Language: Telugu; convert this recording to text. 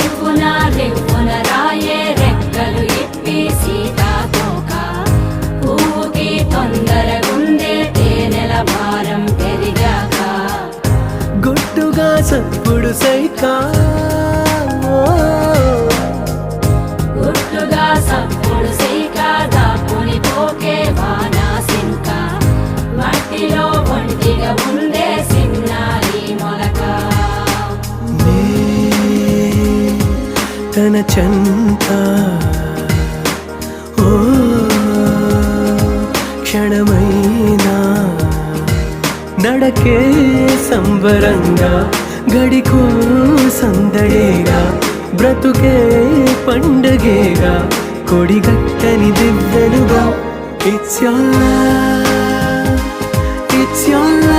రివ్వున రివ్వున రాయే రెక్కలు ఇప్పి సీతాకోక పువ్వుకి తొందరగుందే తేనెల భారం పెరిగాక గుట్టుగా సప్పుడు సైకా గుట్టుగా సప్పుడు సైక దాపుని పోకే వానా సింక మట్టిలో ఒంటిగా ఉందే సిన్నారి మొలక తన చెంత ఓ క్షణమైనా నడకే సంబరంగా గడికో సందడేగా బ్రతుకే పండగేగా కొడిగట్టని దివ్వెనుగా ఇట్స్ your love